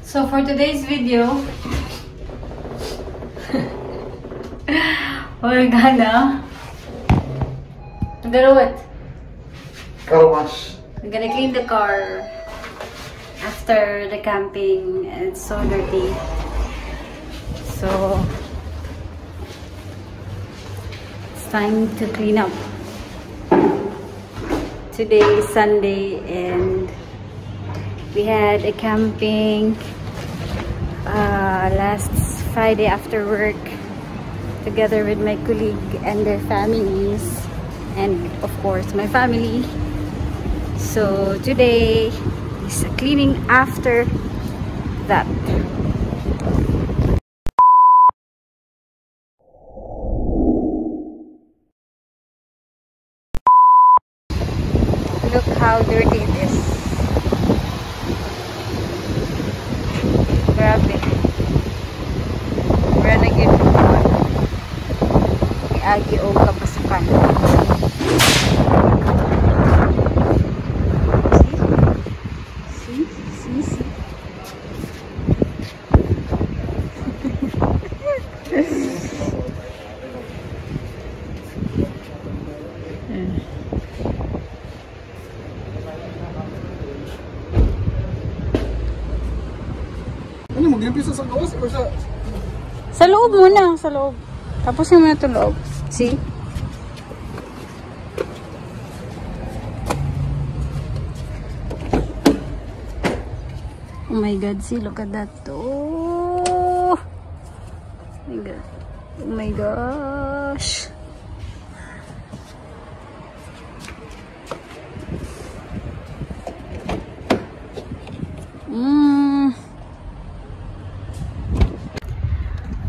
So for today's video, we're gonna what? Car wash. We're gonna clean the car after the camping. It's so dirty. So it's time to clean up. Today is Sunday and we had a camping last Friday after work together with my colleague and their families and of course my family. So today is a cleaning after that. Look how dirty it is. Grabe. Renegade food. Iagi o kapasukan. See? Ano mo, ginapisa sa gawas o sa... Sa loob muna, sa loob. Tapos yung muna ito loob. See? Oh my god, see, look at that. Oh my god. Oh my gosh.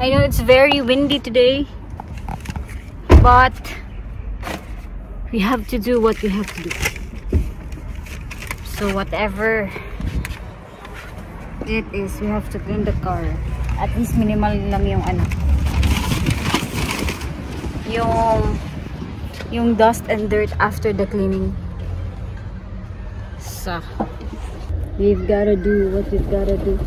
I know it's very windy today, but we have to do what we have to do. So whatever it is, we have to clean the car. At least minimal lang yung ano, yung dust and dirt after the cleaning. So we've gotta do what we've gotta do.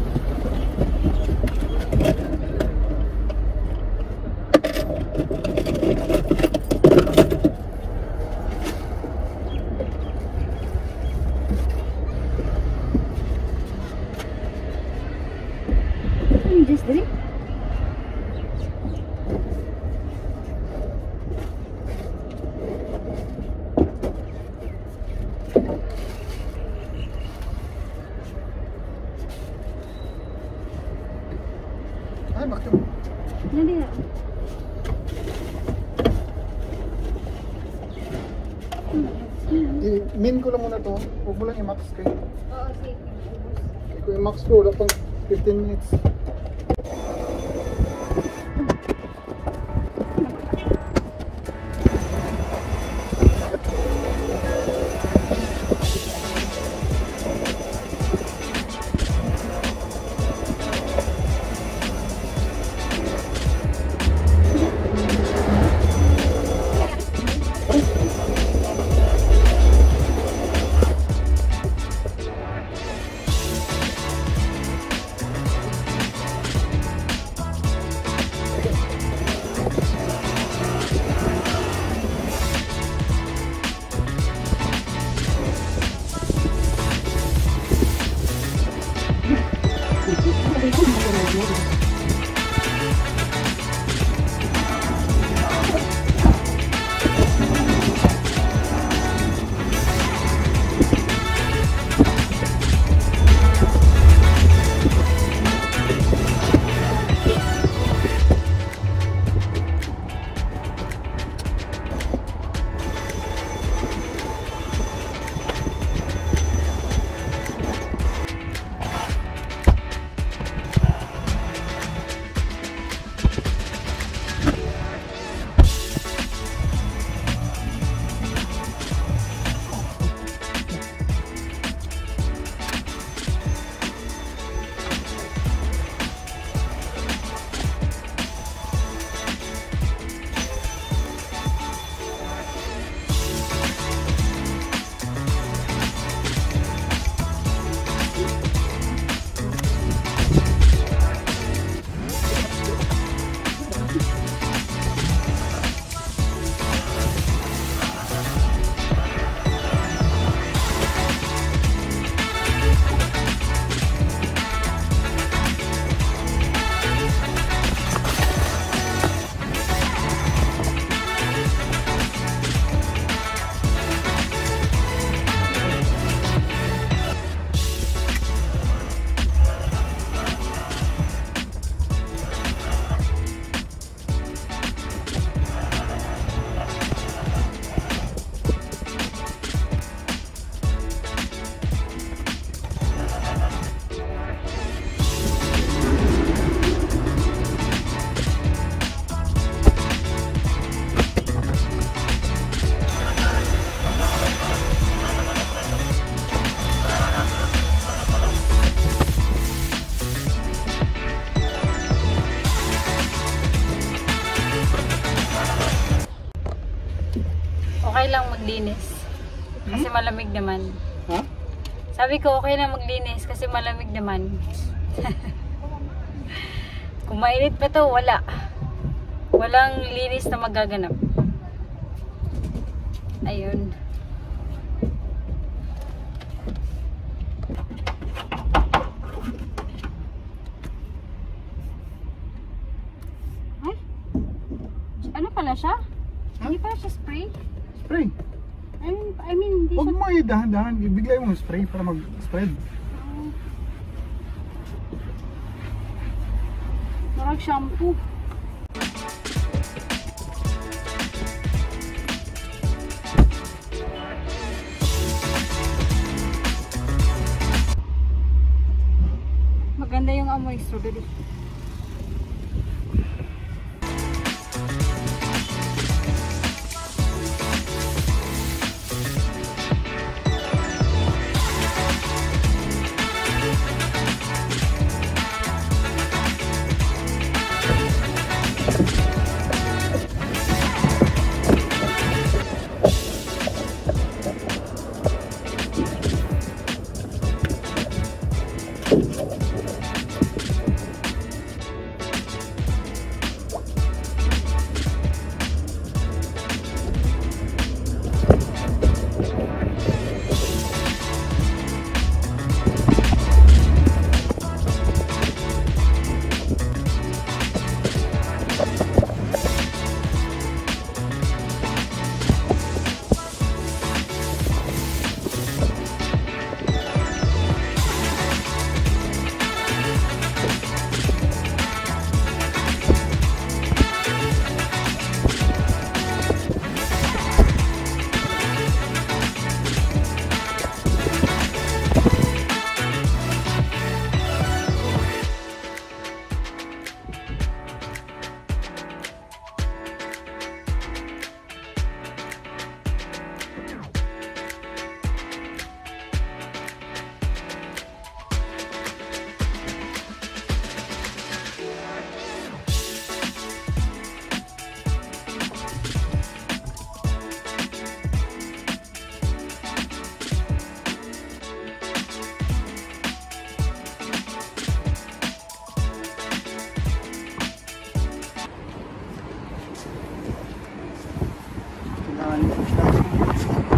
This drink? Ay, bakit? Hindi na. I-min ko lang muna to. Huwag mo lang i-max kayo. Oo, sige. Kung i-max ko, wala pang 15 minutes. maglinis. Kasi malamig naman. Ha? Sabi ko, okay na maglinis kasi malamig naman. Kung mainit pa to, wala. Walang linis na magaganap. Ayun. Ay? Ano pala siya? Hindi pala siya spray? Spray. I mean, hindi Huwag siya... mo dahan-dahan. Bigla mo spray para mag-spread. Marag shampoo. Maganda yung amoy strawberry.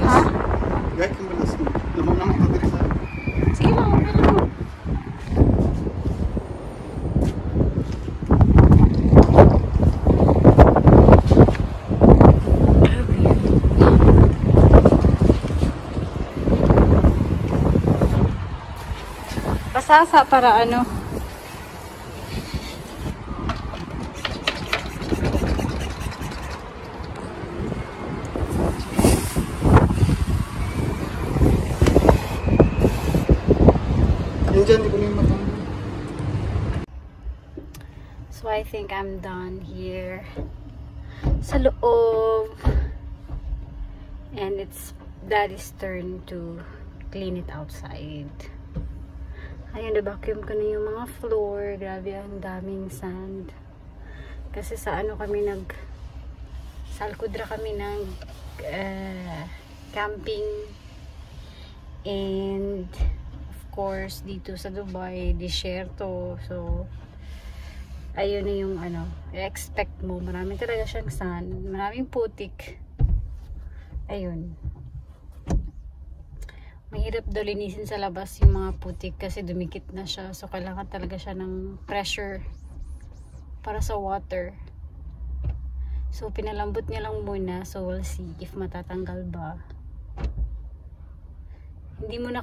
Ha? Gaya kang balas mo. Lamang naman ito dito sa... Sige lang, okay lang. Basasa para ano? Yan dyan, di ko na yung matang. So I think I'm done here sa loob, and it's Daddy's turn to clean it outside. Ayun, na-vacuum ko na yung mga floor. Grabe, ang daming sand. Kasi sa ano kami sa Alcudra kami camping, and of course dito sa Dubai, disyerto. So ayun na yung ano, i-expect mo. Marami talaga siyang sand. Maraming putik. Ayun. Mahirap daw linisin sa labas yung mga putik kasi dumikit na siya. So kailangan talaga siya ng pressure para sa water. So pinalambot niya lang muna. So we'll see if matatanggal ba. Hindi muna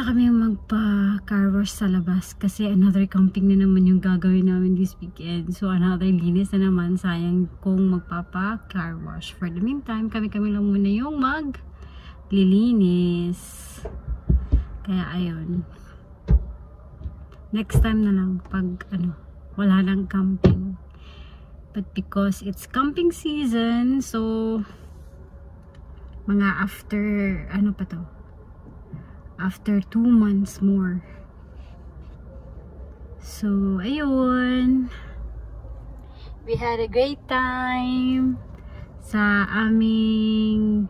kami magpa-car wash sa labas kasi another camping na naman yung gagawin namin this weekend. So another linis na naman. Sayang kung magpapa-car wash. For the meantime, kami lang muna yung maglilinis. Kaya ayun. Next time na lang pag wala nang camping. But because it's camping season, so mga after after 2 months more. So ayun, we had a great time sa aming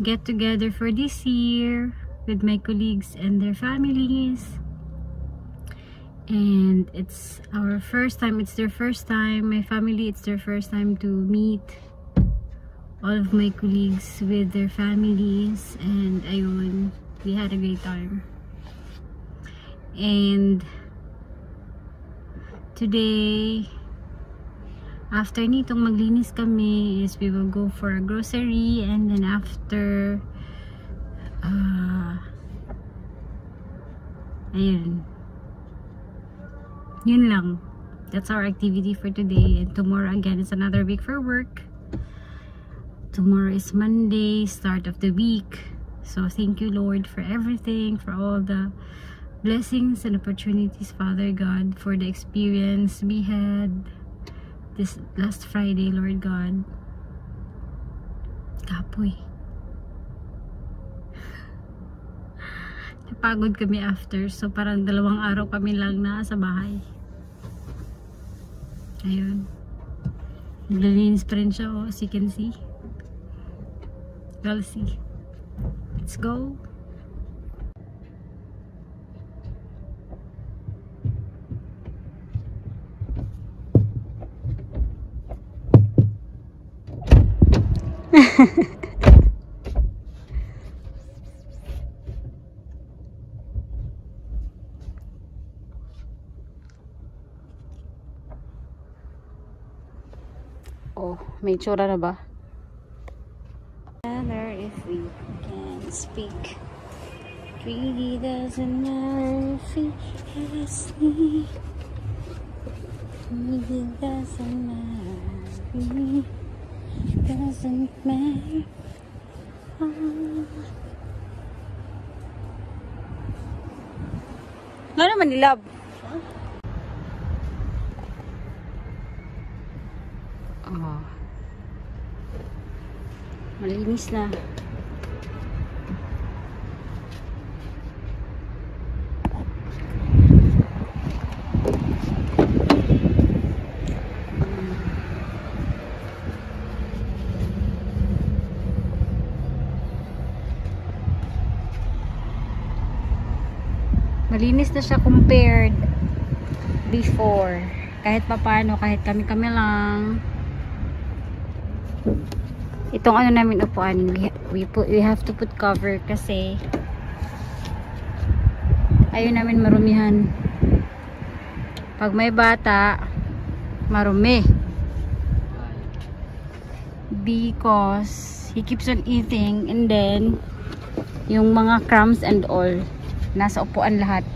get together for this year with my colleagues and their families. And it's our first time, it's their first time, my family, it's their first time to meet all of my colleagues with their families, and ayun, we had a great time. And today, after nitong maglinis kami, is we will go for a grocery, and then after ayun, yun lang. That's our activity for today. And tomorrow again is another week for work. Tomorrow is Monday, start of the week. So thank you, Lord, for everything, for all the blessings and opportunities, Father God, for the experience we had this last Friday, Lord God. Kapoy. Napagod kami after, so parang 2 araw kami lang na sa bahay. Ayun. Naglilinis pa rin siya, oh, as you can see. We'll see. Let's go. Oh, may tsura na ba? Matter if we can speak. Really doesn't matter if we can see. Really doesn't matter. Really doesn't matter. Ano naman nilab? Oh. Malinis na. Malinis na siya compared before. Kahit papano, kahit kami-kami lang. Itong ano namin upuan, we have to put cover kasi ayun namin marumihan. Pag may bata, marumi. Because he keeps on eating, and then yung mga crumbs and all nasa upuan lahat.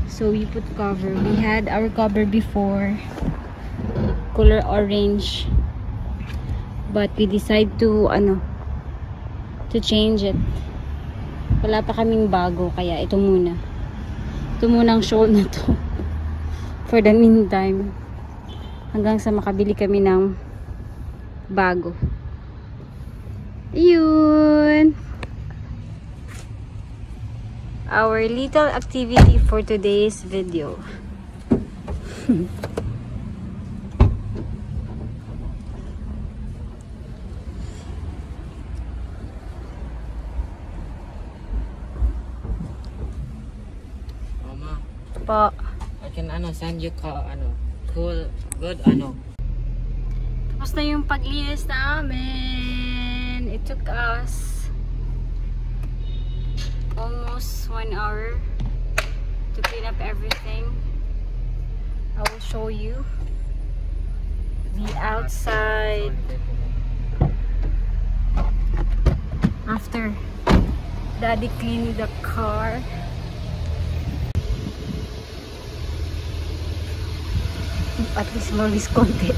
So we put cover. We had our cover before, color orange. But we decide to change it. Wala pa kaming bago, kaya ito muna. Ito muna ang shawl na to. For the meantime. Hanggang sa makabili kami ng bago. Yun! Our little activity for today's video. Po. I can send you cool good Tapos na yung paglinis namin. It took us almost 1 hour to clean up everything. I will show you the outside after Daddy cleaned the car. At least malis konti.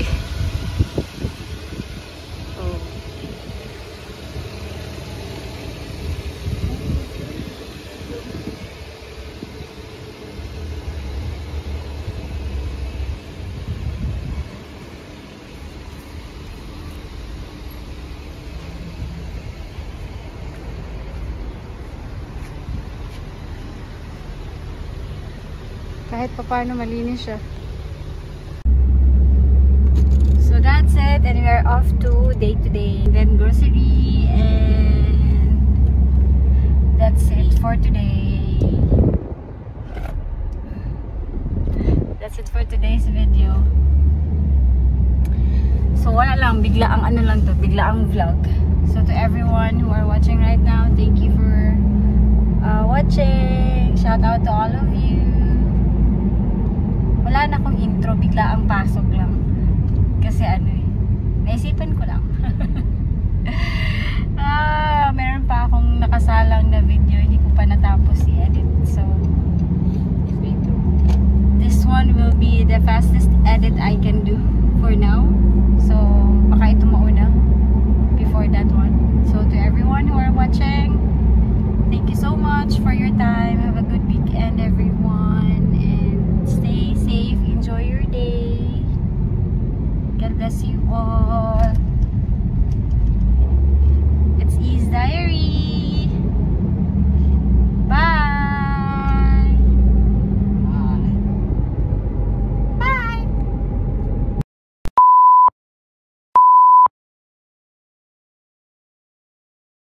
Oh. Kahit papaano malinis siya. So that's it, and we are off to day-to-day, then grocery, and that's it for today. That's it for today's video. So wala lang, bigla ang ano lang to, bigla ang vlog. So to everyone who are watching right now, thank you for watching. Shout out to all of you. Wala na akong intro, bigla ang pasok lang. Kasi ano eh, naisipan ko lang. Meron pa akong nakasalang na video, hindi ko pa natapos i-edit. So, this one will be the fastest edit I can do for now. So, baka ito mauna before that one. So, to everyone who are watching, thank you so much for your time. Have a good weekend, everyone. And stay safe. Enjoy your day. God bless you all. It's Ease Diary.